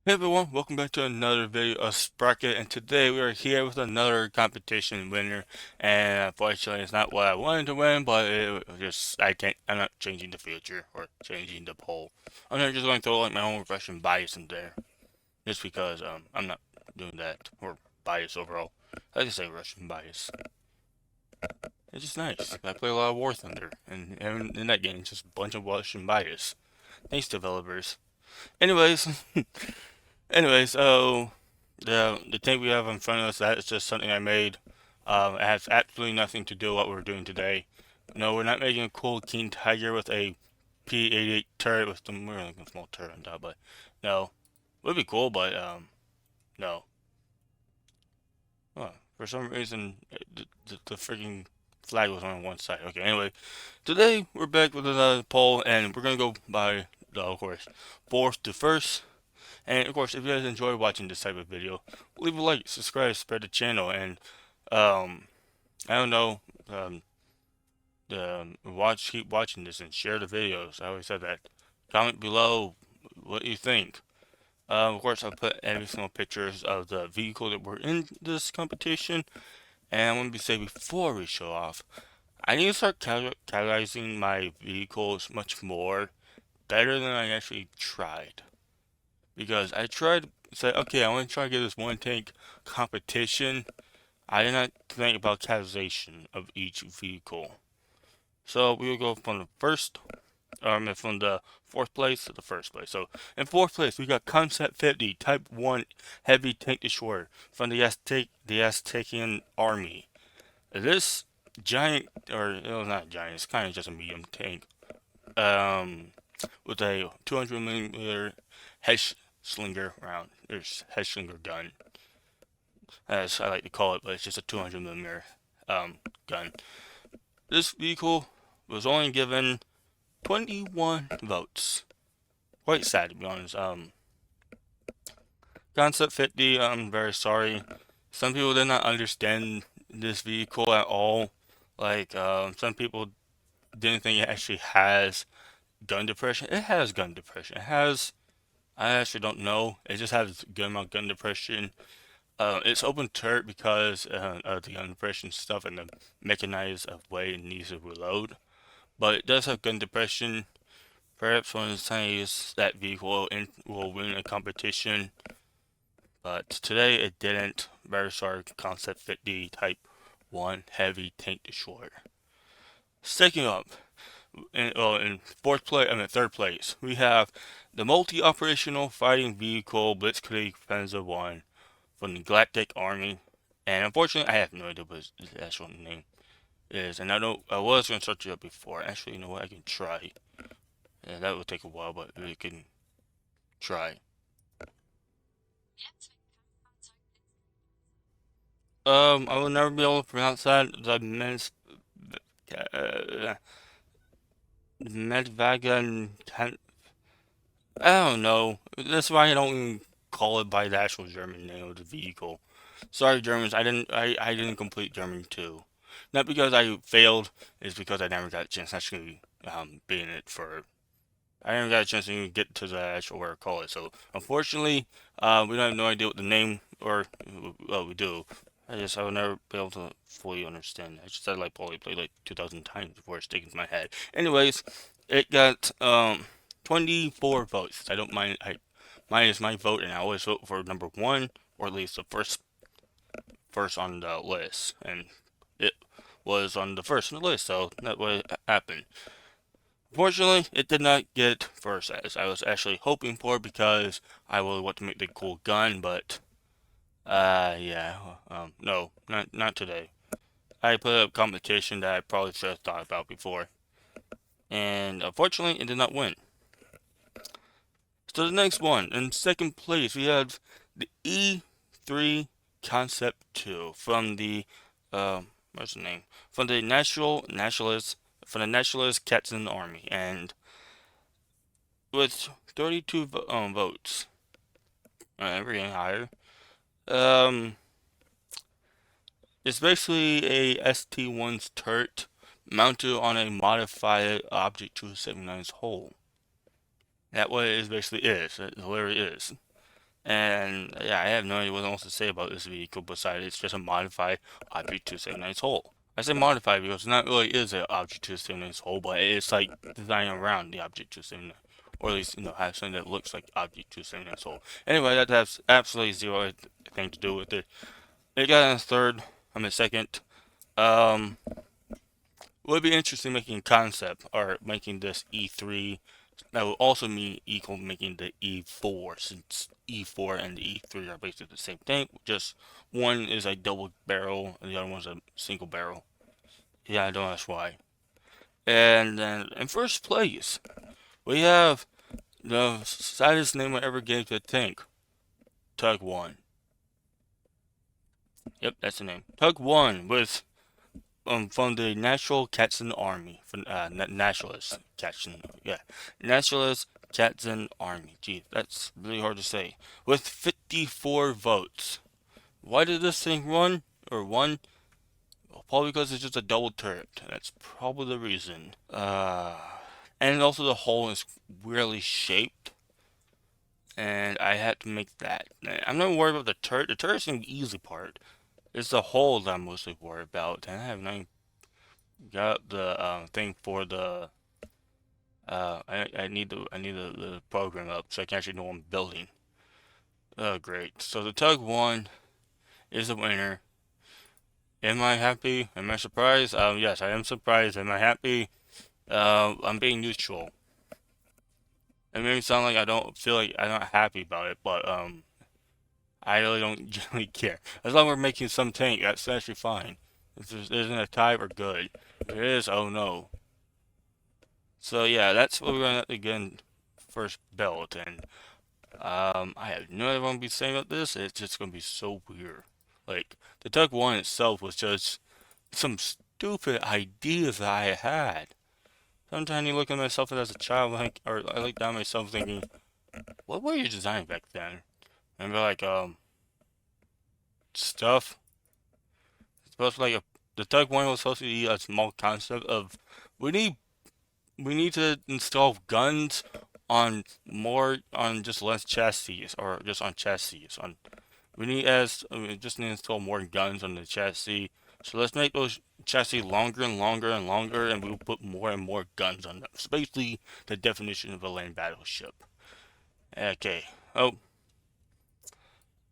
Hey everyone, welcome back to another video of Sprocket, and today we are here with another competition winner. And unfortunately, it's not what I wanted to win, but it was just I'm not changing the future or changing the poll. I'm not just going to throw like my own Russian bias in there, just because I'm not doing that or bias overall. I just say Russian bias. It's just nice. I play a lot of War Thunder, and in that game, it's just a bunch of Russian bias. Thanks, developers. Anyways. Anyway, so the thing we have in front of us, that is just something I made. It has absolutely nothing to do with what we're doing today. No, we're not making a cool King Tiger with a P88 turret with some we're like a small turret on top, but no, would be cool, but no. For some reason, the freaking flag was on one side. Okay, anyway, today we're back with another poll, and we're gonna go by of course, fourth to first. And of course, if you guys enjoy watching this type of video, leave a like, subscribe, spread the channel, and um, I don't know, keep watching this and share the videos. I always said that. Comment below what you think. Of course, I put every single pictures of the vehicle that were in this competition, and I want to say before we show off, I need to start categorizing my vehicles much more better than I actually tried. Because I tried to say, okay, I want to try to get this one tank competition. I did not think about categorization of each vehicle. So we will go from the from the fourth place to the first place. So in fourth place, we got Concept 50, Type 1 Heavy Tank Destroyer from the Aztecian Army. This giant, or not giant, it's kind of just a medium tank, um, with a 200 millimeter Head round. There's Head gun, as I like to call it, but it's just a 200 millimeter gun. This vehicle was only given 21 votes. Quite sad to be honest. Concept 50. I'm very sorry. Some people did not understand this vehicle at all. Like some people didn't think it actually has gun depression. It has gun depression. It has. I actually don't know. It just has a good amount of gun depression. It's open turret because of the undepression stuff and the mechanized way it needs to reload. But it does have gun depression. Perhaps one of the times that vehicle will win a competition. But today it didn't. Very sorry, Concept 50 Type 1 Heavy Tank Destroyer. Second up, in third place, we have the multi-operational fighting vehicle Blitzkrieg Panzer 1 from the Galactic Army. And unfortunately, I have no idea what his actual name is. And I was going to search it up before. Actually, you know what? I can try. Yeah, that would take a while, but we can try. I will never be able to pronounce that. Uh, Medvagan. I don't know. That's why I don't even call it by the actual German name of the vehicle. Sorry, Germans. I didn't complete German 2. Not because I failed, it's because I never got a chance to actually be in it for. I never got a chance to even get to the actual where I call it. So unfortunately, we don't have no idea what the name or well we do. I will never be able to fully understand. I just said like probably played like 2,000 times before it's sticking to my head. Anyways, it got 24 votes. I don't mind. Mine is my vote, and I always vote for number one or at least the first on the list, and it was on the first on the list, so that what happened. Fortunately, it did not get first as I was actually hoping for because I really want to make the cool gun, but yeah, no, not today. I put up competition that I probably should have thought about before, and unfortunately, it did not win. So the next one, in second place, we have the E3 Concept 2 from the what's the name? From the Nationalist Cats in the Army, and with 32 votes, we're getting higher. Um, it's basically a ST-1's turret mounted on a modified Object 279's hull. That what it is basically is. It literally is. And yeah, I have no idea what else to say about this vehicle besides it's just a modified Object 279's hull. I say modified because it not really is an Object 279's hull, but it's like designed around the Object 279, or at least have something that looks like Object 279's hull. Anyway, that has absolutely zero thing to do with it. It got in third. I'm in second. Um, would be interesting making concept or making this E3. That would also mean equal making the E4, since E4 and the E3 are basically the same thing. Just one is a double barrel and the other one's a single barrel. Yeah, I don't ask why. And then in first place, we have the saddest name I ever gave to a tank, Tug I. Yep, that's the name. Tug I with from the Natural Catson Army, from Naturalist Catson, yeah, Naturalist Catson Army. Gee, that's really hard to say. With 54 votes. Why did this thing run or won? Well, probably because it's just a double turret. That's probably the reason. And also the hull is weirdly shaped, and I had to make that. I'm not worried about the turret. The turret's the easy part. It's the hull that I'm mostly worried about, and I have nothing. Got the thing for the I need the program up so I can actually know what I'm building. Oh great. So the Tug I is the winner. Am I happy? Am I surprised? Yes, I am surprised. Am I happy? I'm being neutral. It may sound like I don't feel like I'm not happy about it, but I really don't generally care. As long as we're making some tank, that's actually fine. If there isn't a tie, we're good. If there is, oh no. So yeah, that's what we're gonna again first build, and I have no idea what I'm gonna be saying about this. It's just gonna be so weird. Like the Tug One itself was just some stupid ideas that I had. Sometimes you look at myself as a child, like, or I look down at myself thinking, what were you designing back then? And be like, stuff. It's supposed to be like the Tug One was supposed to be a small concept of we need we need to install guns on more on just less chassis or just on chassis on we need as we just need to install more guns on the chassis. So let's make those chassis longer and longer and longer, and we'll put more and more guns on them. It's basically the definition of a land battleship. Okay. Oh,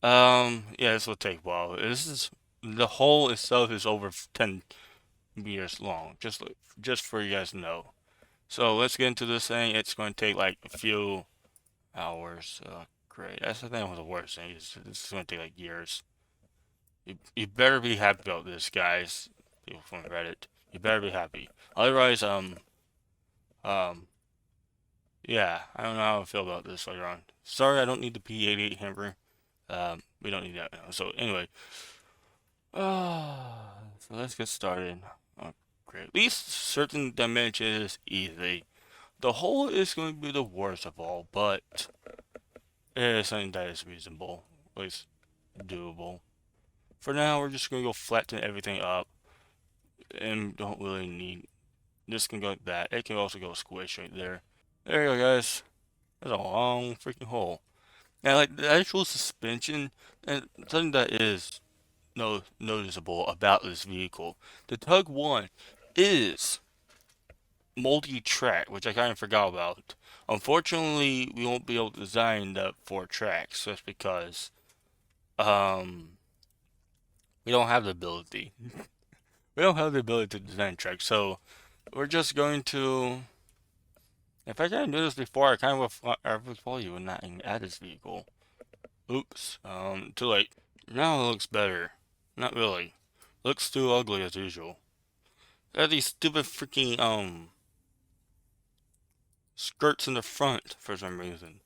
yeah, this will take a while. This is the hull itself is over 10 meters long. Just for you guys to know. So let's get into this thing. It's going to take like a few hours. Great. That's the thing with the worst thing. This is going to take like years. You better be happy about this, guys. People from Reddit. You better be happy. Otherwise, um, yeah, I don't know how I feel about this later on. Sorry, I don't need the P88 hammer. We don't need that now. So anyway, so let's get started. Oh, great. At least certain dimensions is easy. The whole is going to be the worst of all, but it is something that is reasonable, at least doable. For now, we're just going to go flatten everything up and don't really need. This can go like that. It can also go squish right there. There you go, guys. That's a long freaking hole. Now, like the actual suspension, and something that is noticeable about this vehicle, the Tug One is multi-track, which I kind of forgot about. Unfortunately, we won't be able to design the 4 tracks just because um we don't have the ability. We don't have the ability to design tracks, so we're just going to. If I didn't do this before, I kind of would follow you and not add this vehicle. Oops. Too late. Now it looks better. Not really. Looks too ugly as usual. There are these stupid freaking skirts in the front for some reason.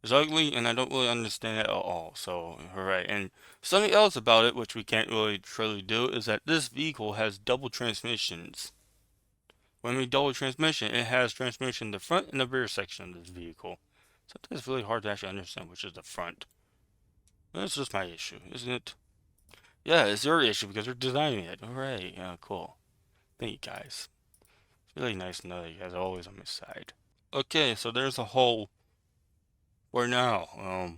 It's ugly, and I don't really understand it at all. So, alright. And something else about it, which we can't really truly do, is that this vehicle has double transmissions. When we double transmission, it has transmission in the front and the rear section of this vehicle. Sometimes it's really hard to actually understand which is the front. That's just my issue, isn't it? Yeah, it's your issue because you're designing it. Alright, yeah, cool. Thank you guys. It's really nice to know that you guys are always on my side. Okay, so there's a whole For now,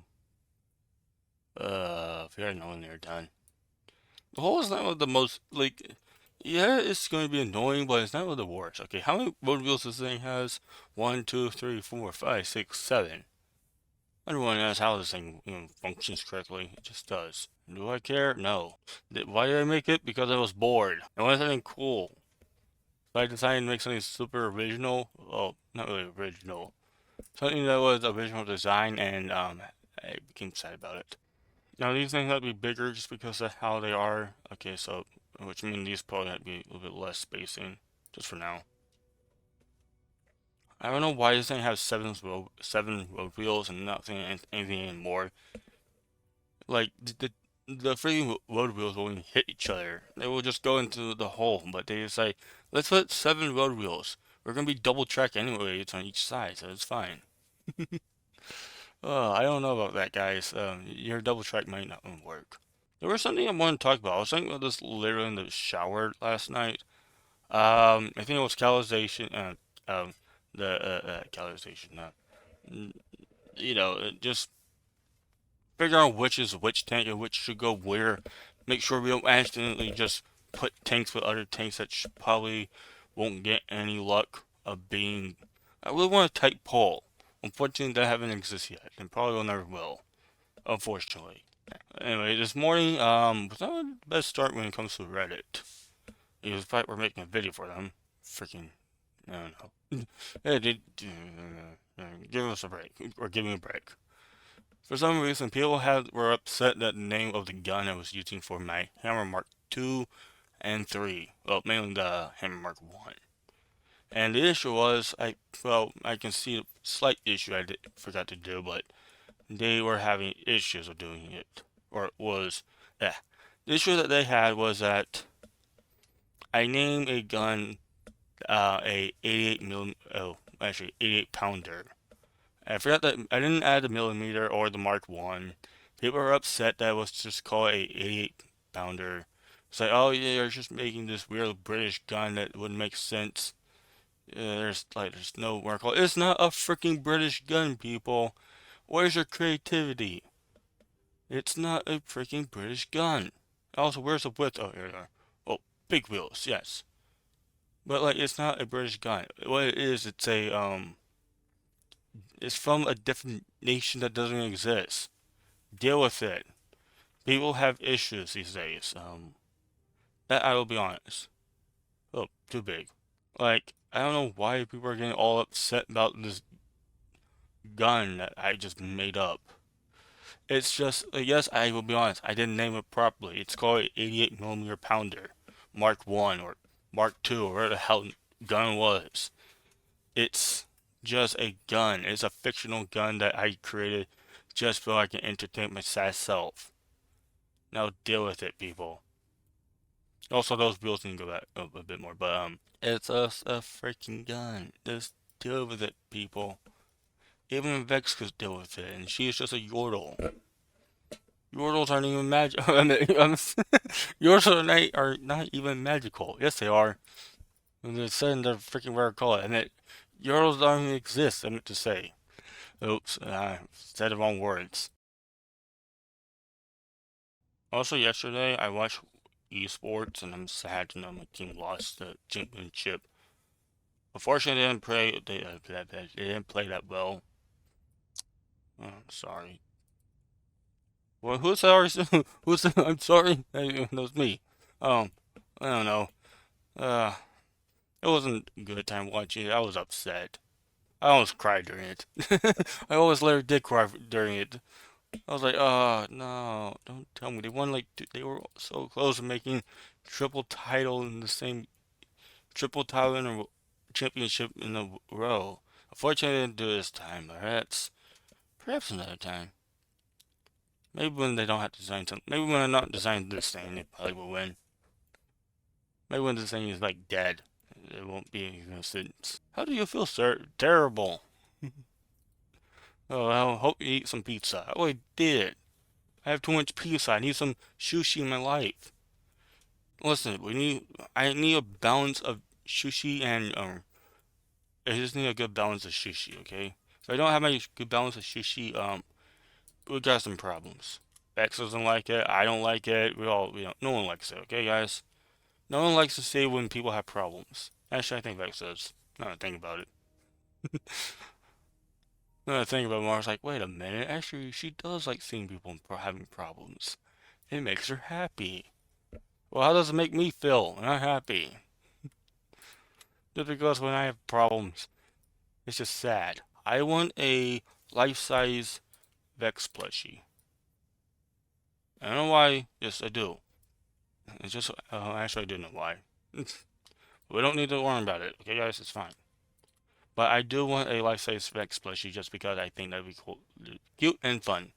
if you're not when they're done. The hole is not the most, like, yeah, it's going to be annoying, but it's not the worst. Okay, how many road wheels this thing has? One, two, three, four, five, six, seven. Everyone asks how this thing functions correctly. It just does. Do I care? No. Why did I make it? Because I was bored. I wanted something cool. So I decided to make something super original. Well, not really original. Something that was original design, and I became sad about it. Now these things have to be bigger just because of how they are. Okay, so which means these probably have to be a little bit less spacing, just for now. I don't know why this thing has seven road wheels and nothing anything anymore. Like the freaking road wheels won't even hit each other. They will just go into the hole. But they say, let's put seven road wheels. We're gonna be double track anyway. It's on each side, so it's fine. I don't know about that, guys. Your double track might not work. There was something I wanted to talk about. I was thinking about this literally in the shower last night. I think it was calorization. The calorization. Just figure out which is which tank and which should go where. Make sure we don't accidentally just put tanks with other tanks that probably won't get any luck of being. I really want a tight poll. Unfortunately, that haven't existed yet, and probably will never will. Unfortunately. Anyway, this morning, was not the best start when it comes to Reddit. Because in fact, we're making a video for them. Freaking, I don't know. Hey, give us a break, or give me a break. For some reason, were upset that the name of the gun I was using for my Hammer Mark II and III. Well, mainly the Hammer Mark I. And the issue was, I can see a slight issue forgot to do, but they were having issues with doing it. Or it was, yeah. The issue that they had was that I named a gun a 88 pounder. I forgot that I didn't add the millimeter or the Mark One. People were upset that it was just called a 88 pounder. It's like, oh yeah, you're just making this weird British gun that wouldn't make sense. There's no more called. It's not a freaking British gun, people. Where's your creativity? It's not a freaking British gun. Also, where's the width? Oh, here they are. Oh, big wheels, yes. But like, it's not a British gun. What it is, it's from a different nation that doesn't exist. Deal with it. People have issues these days. That I will be honest. Oh, too big. Like, I don't know why people are getting all upset about this gun that I just made up. It's just, yes, I will be honest, I didn't name it properly. It's called an 88 millimeter pounder, Mark 1 or Mark 2 or whatever the hell gun was. It's just a gun. It's a fictional gun that I created just so I can entertain my sad self. Now deal with it, people. Also, those wheels need to go back a bit more, but it's a freaking gun. Just deal with it, people. Even Vex could deal with it, and she's just a yordle. Yordles aren't even magic. Yordles are not even magical. Yes, they are. And they're saying they're freaking rare color, and Yordles don't even exist. I meant to say. Oops, I said the wrong words. Also, yesterday I watched esports, and I'm sad to know my team lost the championship. Unfortunately, they didn't play that well. Oh, I'm sorry. Well, who's sorry? Who's I'm sorry. That was me. Um, I don't know. Uh, it wasn't a good time watching it. I was upset. I almost cried during it. I always literally did cry during it. I was like, oh no, don't tell me. They won like they were so close to making triple title in a championship in a row. Unfortunately, they didn't do it this time. Perhaps another time. Maybe when they don't have to design something. Maybe when they're not designing this thing, they probably will win. Maybe when this thing is like dead, it won't be any sense. How do you feel, sir? Terrible. Oh, I hope you eat some pizza. Oh, I did. I have too much pizza. I need some sushi in my life. Listen, I need a balance of sushi and I just need a good balance of sushi, okay? So I don't have my good balance of sushi. We got some problems. X doesn't like it. I don't like it. No one likes it. Okay, guys. No one likes to say when people have problems. Actually, I think Vex does. Now that I think about it. Now that I think about it more, I was like, wait a minute. Actually, she does like seeing people having problems. It makes her happy. Well, how does it make me feel? Not happy. Just because when I have problems, it's just sad. I want a life-size Vex plushie. I don't know why. Yes, I do. It's just, actually, I do know why. We don't need to worry about it. Okay, guys, it's fine. But I do want a life-size Vex plushie just because I think that'd be cool, cute and fun.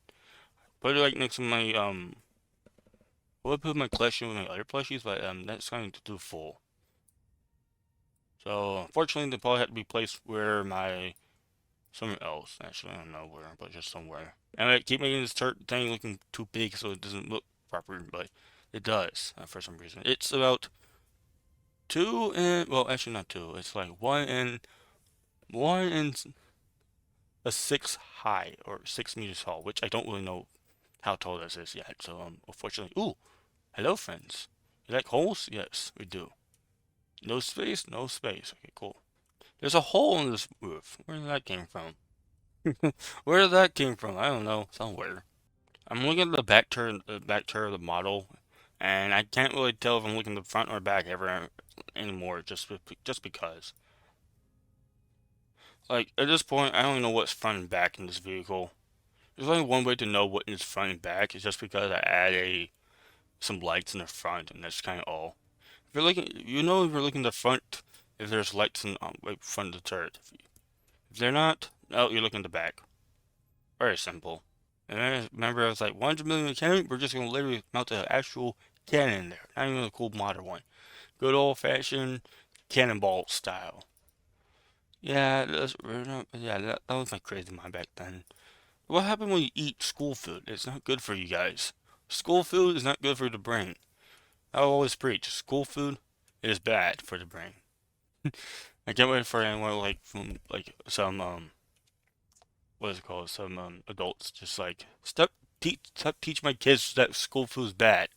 Put it like next to my I would put my collection with my other plushies, but that's going to do full. So unfortunately, they probably have to be placed where my somewhere else. Actually, I don't know where, but just somewhere. And I keep making this thing looking too big so it doesn't look proper, but it does for some reason. It's about two and well, actually not two. It's like one and a 6 high or 6 meters tall, which I don't really know how tall this is yet. So unfortunately, ooh, hello friends. You like holes? Yes, we do. No space? No space. Okay, cool. There's a hole in this roof. Where did that came from? Where did that came from? I don't know. Somewhere. I'm looking at the back turn of the model, and I can't really tell if I'm looking at the front or back ever anymore. Just because. Like at this point, I don't even know what's front and back in this vehicle. There's only one way to know what is front and back. It's just because I add some lights in the front, and that's kind of all. If you're looking, if you're looking at the front, if there's lights in right front of the turret. If they're not, oh, you're looking at the back. Very simple. And I remember I was like, 100 million cannon, we're just gonna literally mount an actual cannon in there. Not even a cool modern one. Good old fashioned cannonball style. That was my crazy mind back then. What happened when you eat school food? It's not good for you guys. School food is not good for the brain. I always preach, school food is bad for the brain. I can't wait for anyone like from like some what is it called? Some adults just like stop teach my kids that school food's bad.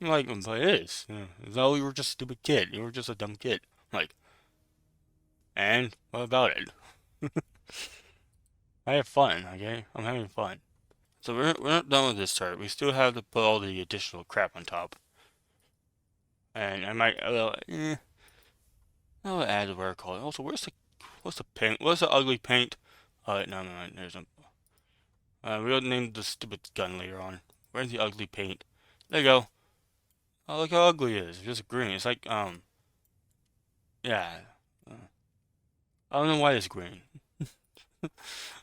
I'm like, but it is. No, you were just a stupid kid. You were just a dumb kid. Like, and what about it? I have fun. Okay, I'm having fun. So we're not done with this turret. We still have to put all the additional crap on top. And I might I'll add where I call it. Also, what's the paint? What's the ugly paint? No, there's a. We'll name the stupid gun later on. Where's the ugly paint? There you go. Oh, look how ugly it is. It's just green. It's like, yeah. Uh, I don't know why it's green.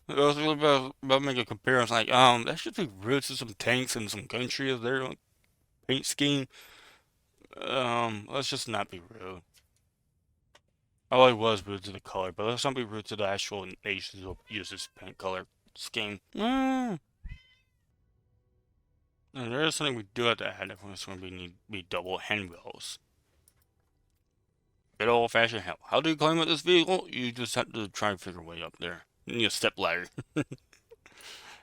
I was really about making a comparison. Like, that should be roots to some tanks and some country of their own paint scheme. Let's just not be rude. Oh, I was rude to the color, but let's not be rude to the actual nations who use this paint color scheme. And there is something we do have to add if it's going to be double handwheels. Good old fashioned hell. How do you climb up this vehicle? You just have to try and figure a way up there. You need a step ladder.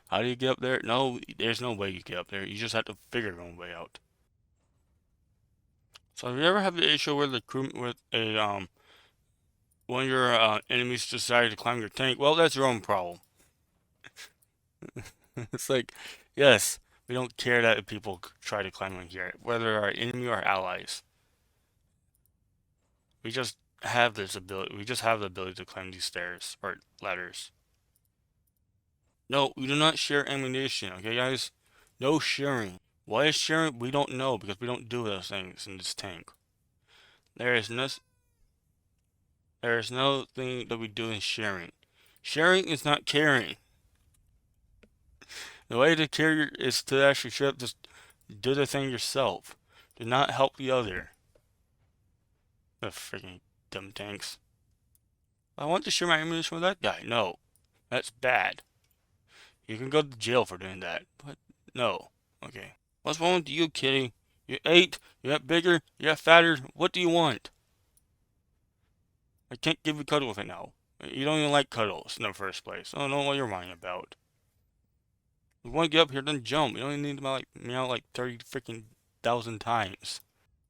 How do you get up there? No, there's no way you get up there. You just have to figure your own way out. So have you ever had the issue where the crew with a one of your enemies decided to climb your tank? Well, that's your own problem. It's like, yes, we don't care that people try to climb on here, whether our enemy or allies. We just have this ability. We just have the ability to climb these stairs or ladders. No, we do not share ammunition, okay, guys? No sharing. Why is sharing? We don't know because we don't do those things in this tank. There is no, there is no thing that we do in sharing. Sharing is not caring. The way to care is to actually just do the thing yourself. Do not help the other. The freaking dumb tanks. I want to share my ammunition with that guy. No, that's bad. You can go to jail for doing that, but no. Okay. What's wrong with you, kitty? You ate, you got bigger, you got fatter. What do you want? I can't give you cuddles right now. You don't even like cuddles in the first place. I don't know what you're whining about. You want to get up here, then jump. You don't even need to like meow like 30 freaking thousand times.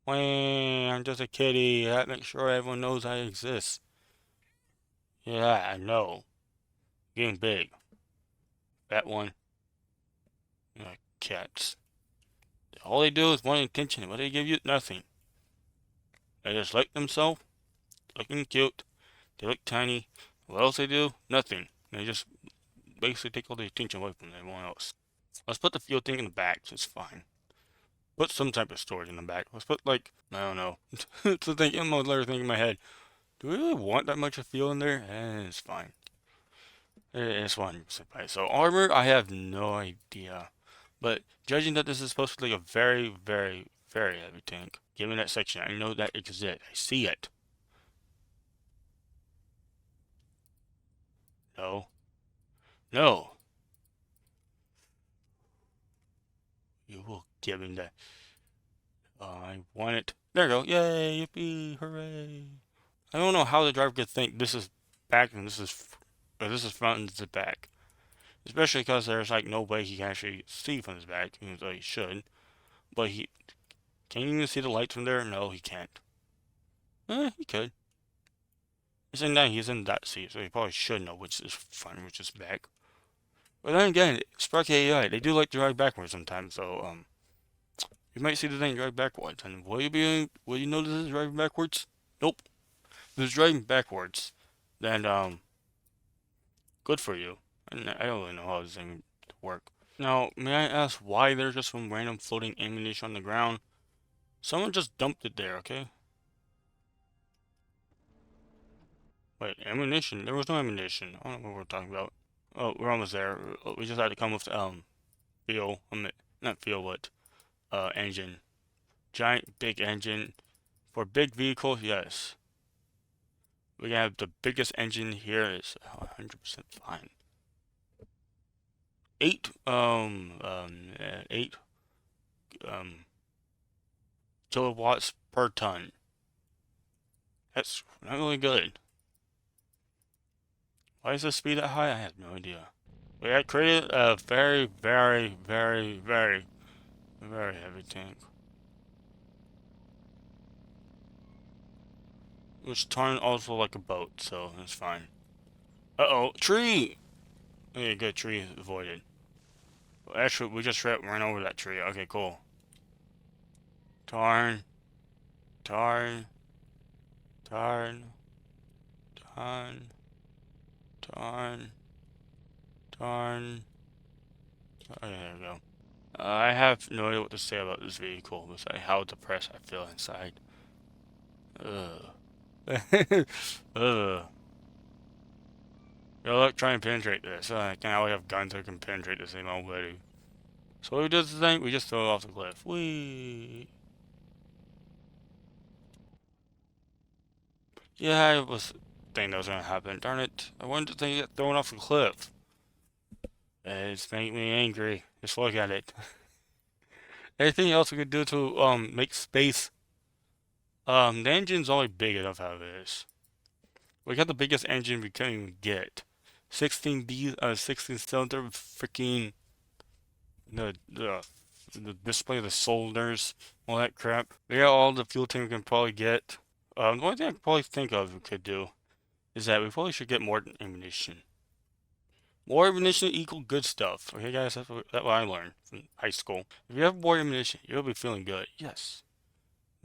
Wah, I'm just a kitty. I make sure everyone knows I exist. Yeah, I know. Getting big. That one. Cats. All they do is want attention. What they give you? Nothing. They just like themselves, looking cute. They look tiny. What else they do? Nothing. They just basically take all the attention away from everyone else. Let's put the field thing in the back. It's fine. Put some type of storage in the back. Let's put like, I don't know. It's the thing, another thing in my head. Do we really want that much of fuel in there? It's fine. It's 100% fine. So armor, I have no idea. But judging that this is supposed to be like a very, very, very heavy tank, give me that section. I know that exists. I see it. No. No. You will give me that. I want it. There you go. Yay, yippee, hooray. I don't know how the driver could think this is back and this is front and this is back. Especially because there's like no way he can actually see from his back, even though he should. But he can you even see the lights from there? No, he can't. He could. He's in that seat, so he probably should know which is front, which is back. But then again, Sprocket AI, they do like to drive backwards sometimes, so you might see the thing drive backwards. And will you know this is driving backwards? Nope. If it's driving backwards, then good for you. And I don't really know how this thing work. Now, may I ask why there's just some random floating ammunition on the ground? Someone just dumped it there, okay? Wait, ammunition? There was no ammunition. I don't know what we're talking about. Oh, we're almost there. We just had to come with fuel. Not fuel, but engine. Giant big engine for big vehicles. Yes, we have the biggest engine here. Is 100% fine. 8 um kilowatts per ton. That's not really good. Why is the speed that high? I have no idea. We had created a very, very, very, very, very heavy tank. Which turned also like a boat, so that's fine. Uh-oh, tree! Okay, good, tree avoided. Actually, we just ran over that tree. Okay, cool. Darn. Darn. Darn. Darn. Darn. Darn. Okay, there we go. I have no idea what to say about this vehicle, besides how depressed I feel inside. Ugh. Ugh. Yo, look, try and penetrate this. I can't always have guns that can penetrate this thing already. So what we did today, we just throw it off the cliff. Whee! Yeah, I was thinking that was gonna happen. Darn it. I wanted to think get thrown off the cliff. It's making me angry. Just look at it. Anything else we could do to make space? The engine's only big enough how it is. We got the biggest engine we couldn't even get. 16 cylinder freaking the the display, the cylinders, all that crap. We got all the fuel tank we can probably get. The only thing I can probably think of we could do is that we probably should get more ammunition. More ammunition equal good stuff. Okay, guys, that's what I learned from high school. If you have more ammunition, you'll be feeling good. Yes.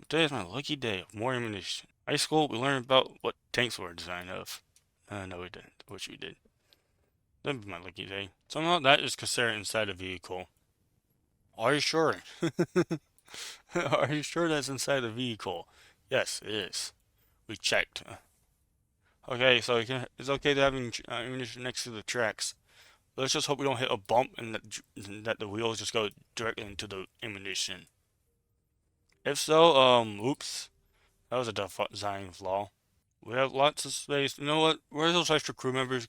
Today is my lucky day of more ammunition. High school, we learned about what tanks were designed of. No, we didn't. I wish we did. That'd be my lucky day. Somehow that is considered inside a vehicle. Are you sure? Are you sure that's inside the vehicle? Yes, it is. We checked. Okay, so it's okay to have ammunition next to the tracks. Let's just hope we don't hit a bump and that the wheels just go directly into the ammunition. If so, oops. That was a design flaw. We have lots of space. You know what? Where's those extra crew members?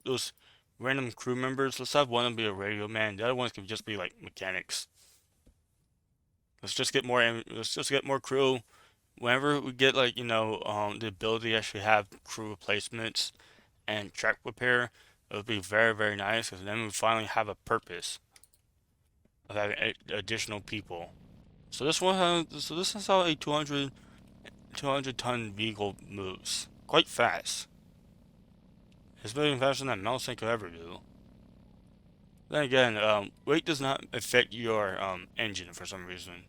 Those random crew members. Let's have one of them be a radio man. The other ones can just be like mechanics. Let's just get more. Let's just get more crew. Whenever we get like the ability to actually have crew replacements and track repair, it would be very, very nice, because then we finally have a purpose of having additional people. So this one has, so this is how a 200 ton vehicle moves. Quite fast. It's moving faster than a mouse tank could ever do. Then again, weight does not affect your engine for some reason.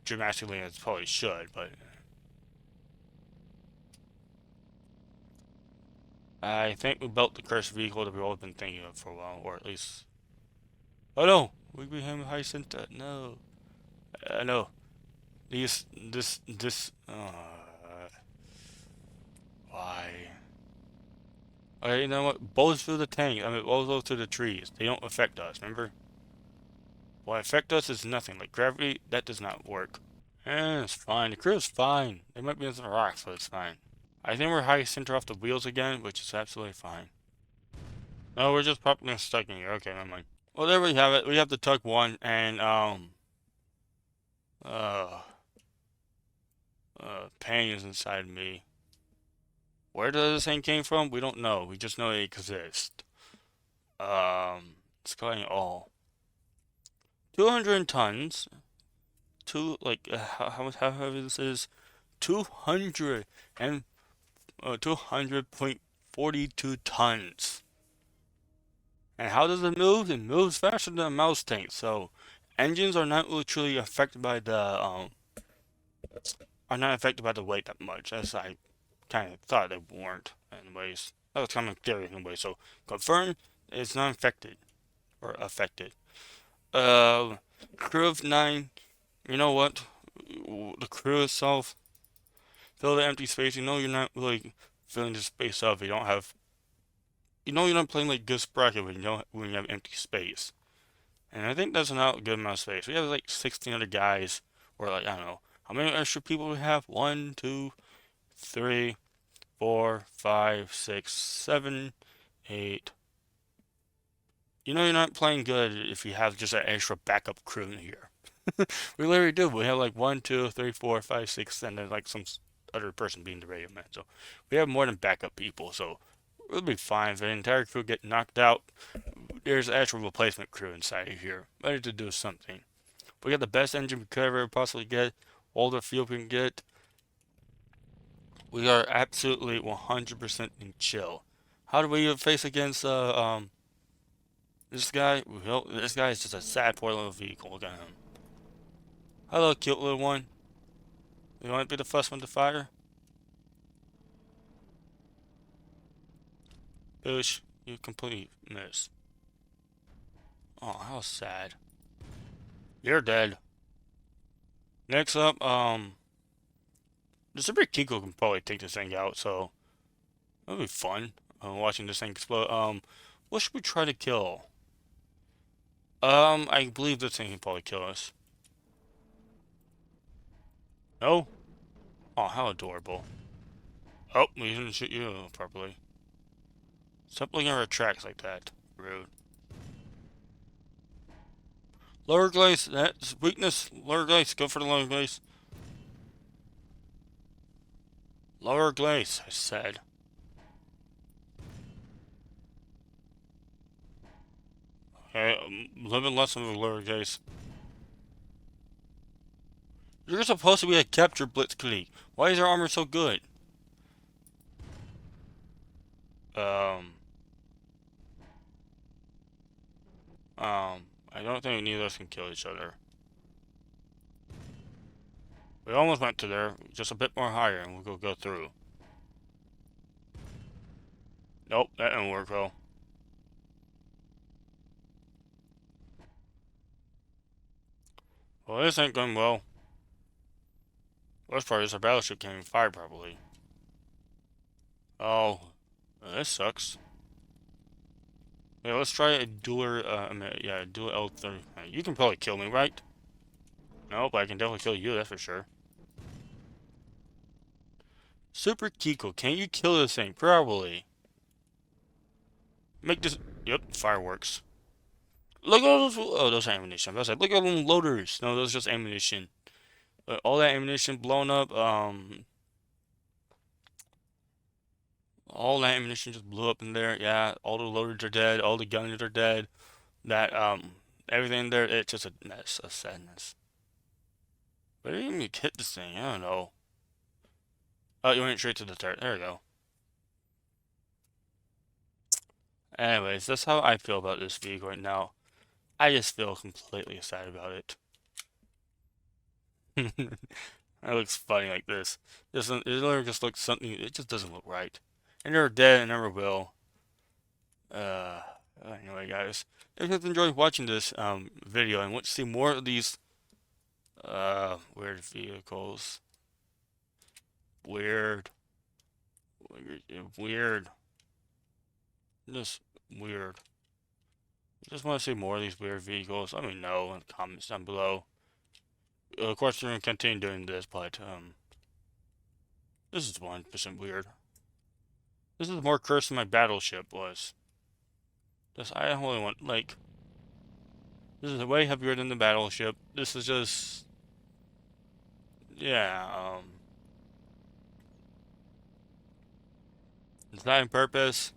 Dramatically, as it probably should, but I think we built the cursed vehicle that we've all been thinking of for a while, or at least. Oh no, we became Hyacinta. No, no. This. Why? Okay, you know what? Bullets through the tank. I mean, bullets through the trees. They don't affect us. Remember? What affect us is nothing. Like gravity, that does not work. It's fine. The crew is fine. They might be in some rocks, but it's fine. I think we're high center off the wheels again, which is absolutely fine. No, we're just popping stuck in here. Okay, never mind. Well, there we have it. We have the Tug I, and uh, pain is inside me. Where does this thing came from? We don't know. We just know it exists. It's going all 200 tons. How heavy this is? 200 and 200.42 tons. And how does it move? It moves faster than a mouse tank. So engines are not literally affected by the weight that much, as I kind of thought they weren't. Anyways, that was kind of theory anyway. So confirmed, it's not infected or affected. Crew of 9. You know what? The crew itself, fill the empty space. You know you're not really filling the space up. You don't have. You know you're not playing like good Sprocket when you have empty space. And I think that's not a good amount of space. We have like 16 other guys, or like I don't know how many extra people we have. 1, 2, 3, 4, 5, 6, 7, 8. You know you're not playing good if you have just an extra backup crew in here. We literally do. We have like 1, 2, 3, 4, 5, 6, and then like some other person being the radio man. So we have more than backup people. So we'll be fine. If the entire crew get knocked out, there's actual replacement crew inside of here, ready to do something. We got the best engine we could ever possibly get, all the fuel we can get. We are absolutely 100% in chill. How do we face against this guy? Well, this guy is just a sad poor little vehicle. Look at him. Hello, cute little one. You want to be the first one to fire? Boosh, you completely missed. Oh, how sad. You're dead. Next up, the Super Kiko can probably take this thing out, so that'll be fun. Watching this thing explode. What should we try to kill? I believe this thing can probably kill us. No? Oh, how adorable. Oh, we didn't shoot you properly. Stop looking at our tracks like that. Rude. Lower glaze, that's weakness. Lower glaze, go for the lower glaze. Lower glaze, I said. Okay, a little bit less of a lower glaze. You're supposed to be a capture blitzkrieg. Why is your armor so good? I don't think neither of us can kill each other. We almost went to there, just a bit more higher, and we'll go through. Nope, that didn't work well. Well, this ain't going well. Worst part is our battleship can't even fire properly. Oh, this sucks. Yeah, let's try a dual, dual L30. You can probably kill me, right? Nope, I can definitely kill you, that's for sure. Super Kiko, can you kill this thing? Probably. Make this. Yep, fireworks. Look at all those. Oh, those are ammunition. I was like, look at all them loaders. No, those are just ammunition. All that ammunition blown up. All that ammunition just blew up in there. Yeah, all the loaders are dead. All the guns are dead. That everything there. It's just a mess, a sadness. But I didn't even hit this thing. I don't know. Oh, you went straight to the turret. There we go. Anyways, that's how I feel about this vehicle right now. I just feel completely sad about it. It looks funny like this. It literally just looks something. It just doesn't look right. And never did, and never will. Uh, anyway, guys, if you guys enjoyed watching this video and want to see more of these weird vehicles, weird, weird, just weird. Just want to see more of these weird vehicles. Let me know in the comments down below. Of course, we're gonna continue doing this, but this is 1% weird. This is more cursed than my battleship was. Just I only want like this is way heavier than the battleship. This is just yeah. Design purpose: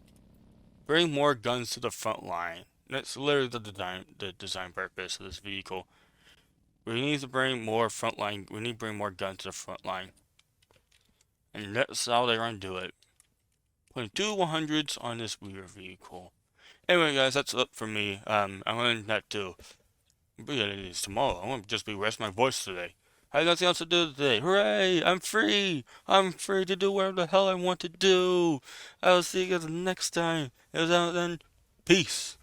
bring more guns to the front line. That's literally the design purpose of this vehicle. We need to bring more front line. We need to bring more guns to the front line, and that's how they're gonna do it. Putting two 100s on this weird vehicle. Anyway, guys, that's it for me. I'm gonna that too. But yeah, it is tomorrow. I'm gonna just be resting my voice today. I got nothing else to do today. Hooray! I'm free! I'm free to do whatever the hell I want to do. I'll see you guys next time. As out then, peace.